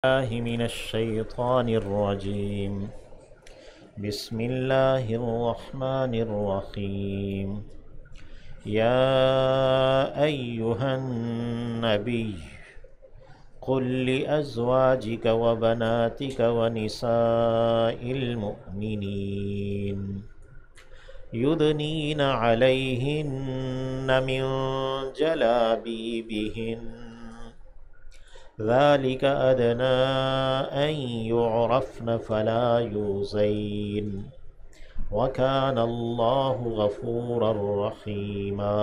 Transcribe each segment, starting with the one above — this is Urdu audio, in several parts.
الله من الشيطان الرجيم. بسم الله الرحمن الرحيم. يا أيها النبي قل لأزواجك وبناتك ونساء المؤمنين يدنين عليهن من جلابيبهن ذلك أدنى أن يعرفن فلا يؤذين وكان الله غفورا رحيما.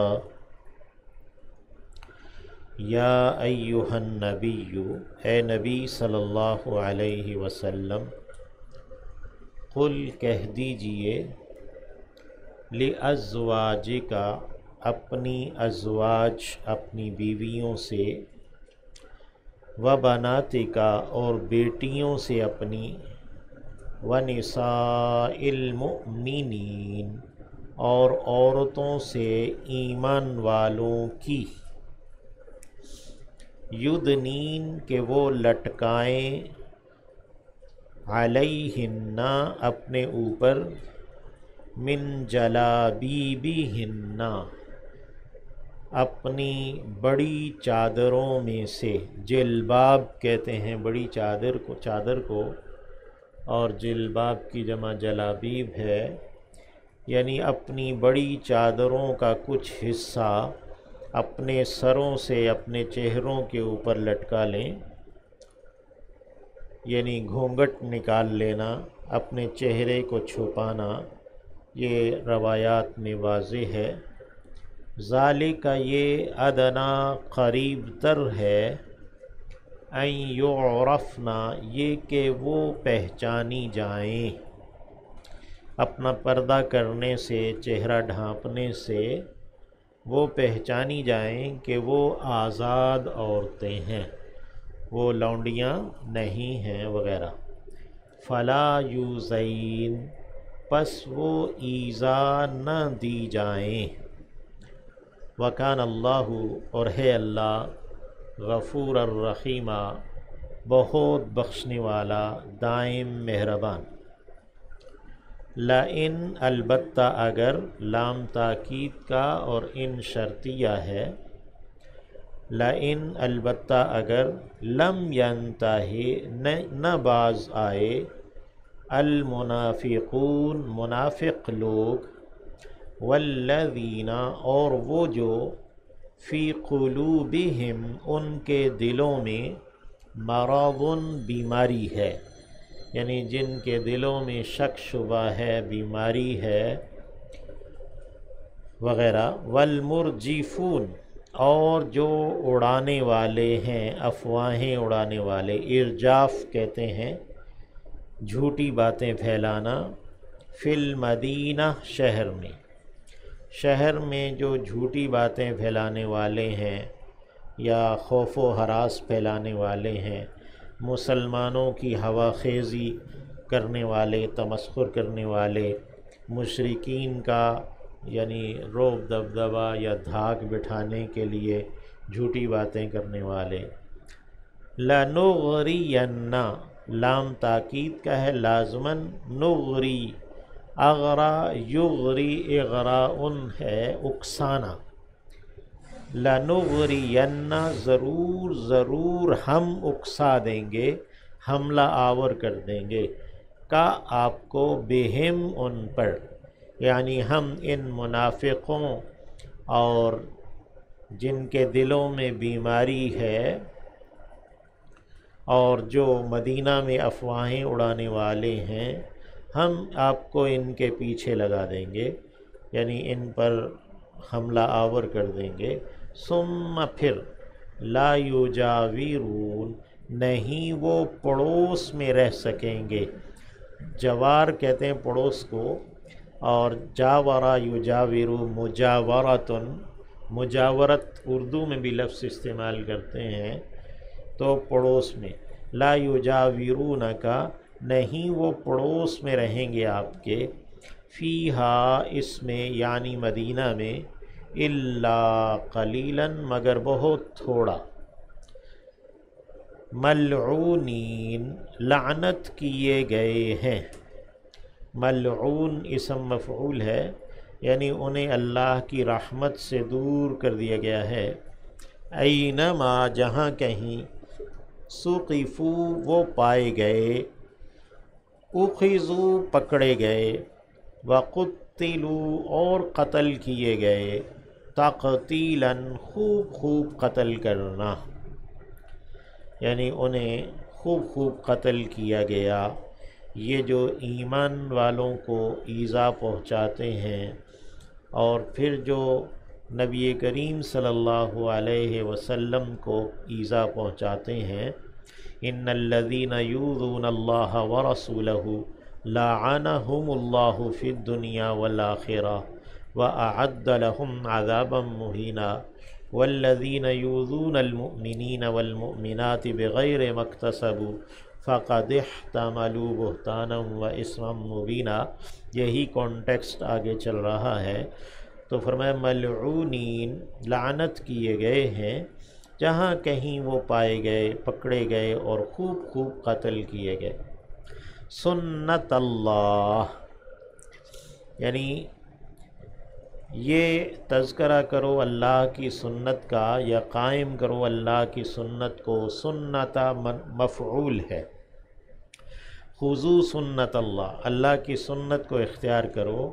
یا ایہا النبی، اے نبی صلی اللہ علیہ وسلم، قل کہہ دیجئے، لِأَزْوَاجِكَ اپنی ازواج اپنی بیویوں سے، وَبَنَاتِكَ اور بیٹیوں سے اپنی، وَنِسَاءِ الْمُؤْمِنِينَ اور عورتوں سے ایمان والوں کی، یدنین کہ وہ لٹکائیں، علیہن اپنے اوپر، من جلابیبہن اپنی بڑی چادروں میں سے، جلباب کہتے ہیں بڑی چادر کو اور جلباب کی جمع جلابیب ہے، یعنی اپنی بڑی چادروں کا کچھ حصہ اپنے سروں سے اپنے چہروں کے اوپر لٹکا لیں، یعنی گھونگھٹ نکال لینا، اپنے چہرے کو چھپانا، یہ روایات میں واضح ہے۔ ذالک یہ ادنا قریب تر ہے، ان یعرفنا یہ کہ وہ پہچانی جائیں، اپنا پردہ کرنے سے، چہرہ ڈھانپنے سے وہ پہچانی جائیں کہ وہ آزاد عورتیں ہیں، وہ لونڈیاں نہیں ہیں وغیرہ۔ فلا یوزین پس وہ ایذا نہ دی جائیں، وکان اللہ اور ہے اللہ، غفور الرحیم بہت بخشنے والا، دائم مہربان۔ لئن البتہ اگر، لام تاکید کا اور ان شرطیہ ہے، لئن البتہ اگر، لم ینتہی نہ باز آئے، المنافقون منافق لوگ، والذین اور وہ جو، فی قلوبہم ان کے دلوں میں، مرض بیماری ہے، یعنی جن کے دلوں میں شک شبہ ہے، بیماری ہے وغیرہ، والمرجفون اور جو اڑانے والے ہیں، افواہیں اڑانے والے، ارجاف کہتے ہیں جھوٹی باتیں پھیلانا، فی المدینہ شہر میں جو جھوٹی باتیں پھیلانے والے ہیں یا خوف و ہراس پھیلانے والے ہیں، مسلمانوں کی ہوا خیزی کرنے والے، تمسخر کرنے والے، مشرکین کا یعنی رعب دبدبہ یا دھاک بٹھانے کے لیے جھوٹی باتیں کرنے والے۔ لَنُغْرِيَنَّ لام تاکید کا ہے لازماً، نغری اغرا یغری اغراء ہے اکسانا، لَنُغْرِيَنَّ ضرور ہم اکسا دیں گے، حملہ آور کر دیں گے، کا آپ کو، بہم ان پر، یعنی ہم ان منافقوں اور جن کے دلوں میں بیماری ہے اور جو مدینہ میں افواہیں اڑانے والے ہیں، ہم آپ کو ان کے پیچھے لگا دیں گے، یعنی ان پر حملہ آور کر دیں گے۔ ثم پھر، لا یجاورون نہیں وہ پڑوس میں رہ سکیں گے، جوار کہتے ہیں پڑوس کو، اور جاورا یجاورو مجاورتن، مجاورت اردو میں بھی لفظ استعمال کرتے ہیں تو پڑوس میں، لا یجاورون کا نہیں وہ پڑوس میں رہیں گے آپ کے، فیہا اس میں یعنی مدینہ میں، الا قلیلا مگر بہت تھوڑا، ملعونین لعنت کیے گئے ہیں، ملعون اسم مفعول ہے، یعنی انہیں اللہ کی رحمت سے دور کر دیا گیا ہے۔ اینما جہاں کہیں، ثقفو وہ پائے گئے، اخذو پکڑے گئے، وقتلوا اور قتل کیے گئے، تقتیلا خوب خوب قتل کرنا، یعنی انہیں خوب خوب قتل کیا گیا۔ یہ جو ایمان والوں کو ایذا پہنچاتے ہیں اور پھر جو نبی کریم صلی اللہ علیہ وسلم کو ایذا پہنچاتے ہیں، ان الذین یؤذون اللہ ورسولہ لعنہم اللہ فی الدنیا والآخرہ وأعد لهم عذابا مہینا والذین یؤذون المؤمنین والمؤمنات بغیر ما اکتسبوا فقد احتملوا بہتانا واسما مبینا۔ یہی کانٹیکسٹ آگے چل رہا ہے۔ تو فرمایا ملعونین لعنت کیے گئے ہیں جہاں کہیں وہ پائے گئے، پکڑے گئے اور خوب خوب قتل کیے گئے۔ سنت اللہ، یعنی یہ تذکرہ کرو اللہ کی سنت کا، یا قائم کرو اللہ کی سنت کو۔ سنت مفعول ہے، خذو سنت اللہ، اللہ کی سنت کو اختیار کرو۔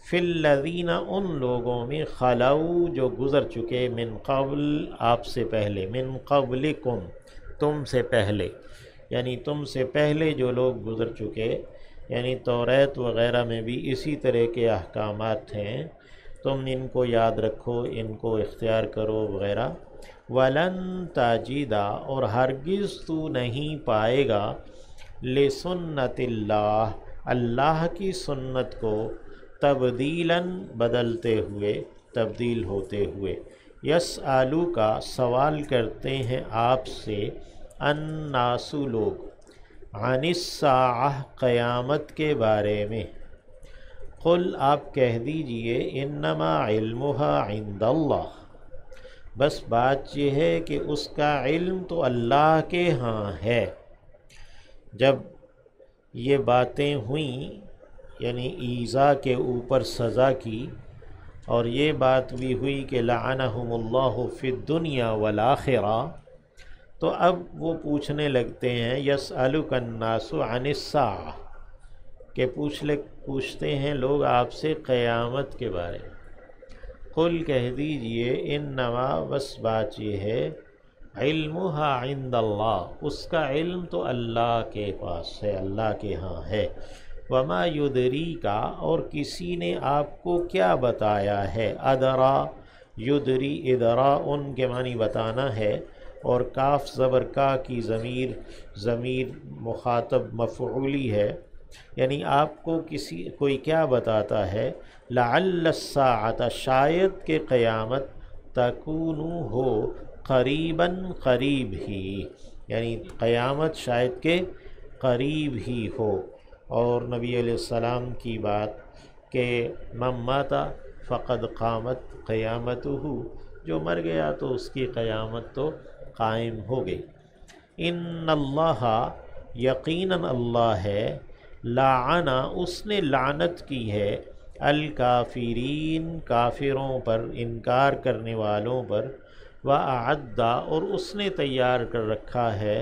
فی الذین ان لوگوں میں، خلو جو گزر چکے، من قبل آپ سے پہلے، من قبلکم تم سے پہلے، یعنی تم سے پہلے جو لوگ گزر چکے، یعنی توریت وغیرہ میں بھی اسی طرح کے احکامات ہیں، تم ان کو یاد رکھو، ان کو اختیار کرو وغیرہ۔ ولن تجدا اور ہرگز تو نہیں پائے گا، لسنت اللہ اللہ کی سنت کو، تبدیلاً بدلتے ہوئے، تبدیل ہوتے ہوئے۔ یسألو کا سوال کرتے ہیں آپ سے، الناس لوگ، عن الساعہ قیامت کے بارے میں۔ قل آپ کہہ دیجئے، انما علمها عند اللہ، بس بات یہ ہے کہ اس کا علم تو اللہ کے ہاں ہے۔ جب یہ باتیں ہوئیں، یعنی ایذا کے اوپر سزا کی، اور یہ بات بھی ہوئی کہ لعنہم اللہ فی الدنیا والآخرہ، تو اب وہ پوچھنے لگتے ہیں، یسألک الناس عن الساعہ، کہ پوچھتے ہیں لوگ آپ سے قیامت کے بارے میں۔ قل کہہ دیجئے، انما بس بات یہ ہے، علمها عند اللہ اس کا علم تو اللہ کے پاس ہے، اللہ کے ہاں ہے۔ وما یدریکا اور کسی نے آپ کو کیا بتایا ہے، ادرا یدری ادرا ان کے معنی بتانا ہے، اور کاف زبر کا کی ضمیر مخاطب مفعولی ہے، یعنی آپ کو کوئی کیا بتاتا ہے، لعل الساعۃ شاید کہ قیامت، تکون ہو، قریباً قریب ہی، یعنی قیامت شاید کہ قریب ہی ہو۔ اور نبی علیہ السلام کی بات کہ من مات فقد قامت قیامتہ، جو مر گیا تو اس کی قیامت تو قائم ہو گئی۔ ان اللہ یقیناً اللہ ہے، لعن اس نے لعنت کی ہے، الکافرین کافروں پر، انکار کرنے والوں پر، وَأَعَدَّ اور اس نے تیار کر رکھا ہے،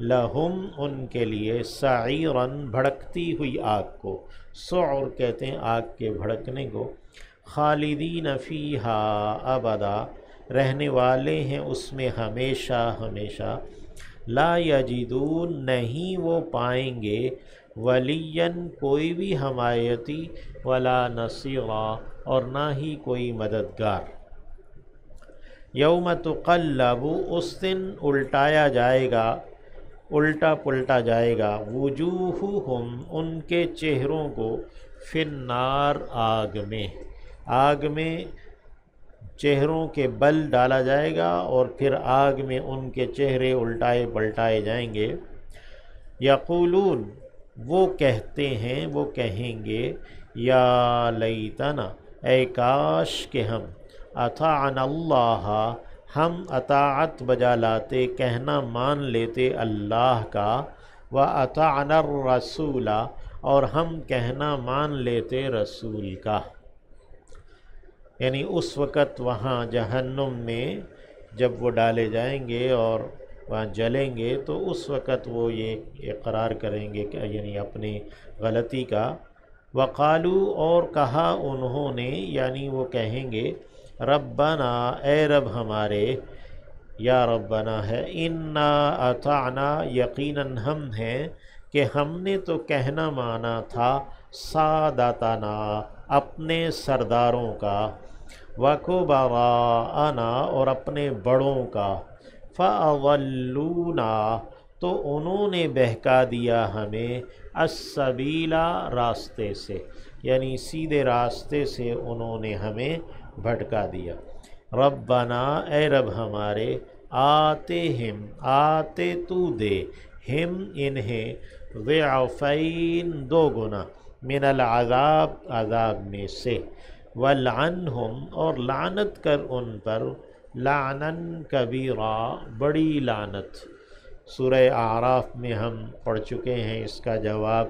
لہم ان کے لیے، سعیراً بھڑکتی ہوئی آگ کو، سعر کہتے ہیں آگ کے بھڑکنے کو، خالدین فیہا ابدا رہنے والے ہیں اس میں ہمیشہ ہمیشہ، لا یجدون نہیں وہ پائیں گے، ولین کوئی بھی حمایتی، ولا نصیرا اور نہ ہی کوئی مددگار۔ یوم تقلب اس دن الٹایا جائے گا، الٹا پلٹا جائے گا، وجوہہم ان کے چہروں کو، فی النار آگ میں چہروں کے بل ڈالا جائے گا، اور پھر آگ میں ان کے چہرے الٹائے پلٹائے جائیں گے۔ یقولون وہ کہتے ہیں، وہ کہیں گے، یا لیتنا اے کاش کہ ہم، اطعنا اللہ ہم اطاعت بجا لاتے، کہنا مان لیتے اللہ کا، وَأَطَعْنَا الرَّسُولَ اور ہم کہنا مان لیتے رسول کا۔ یعنی اس وقت وہاں جہنم میں جب وہ ڈالے جائیں گے اور وہاں جلیں گے تو اس وقت وہ یہ اقرار کریں گے کہ یعنی اپنی غلطی کا، وقالو اور کہا انہوں نے، یعنی وہ کہیں گے ربنا اے رب ہمارے، یا ربنا ہے، انا اطعنا یقیناً ہم ہیں کہ ہم نے تو کہنا مانا تھا ساداتنا اپنے سرداروں کا، وکبراءنا اور اپنے بڑوں کا، فاضلونا تو انہوں نے بہکا دیا ہمیں، السبیلا راستے سے، یعنی سیدھے راستے سے انہوں نے ہمیں بھٹکا دیا۔ ربنا اے رب ہمارے، آتے ہم آتے تو دے، ہم انہیں، ضعفین دو گنا، من العذاب عذاب میں سے، والعنہم اور لعنت کر ان پر، لعنن کبیرا بڑی لعنت۔ سورہ اعراف میں ہم پڑھ چکے ہیں اس کا جواب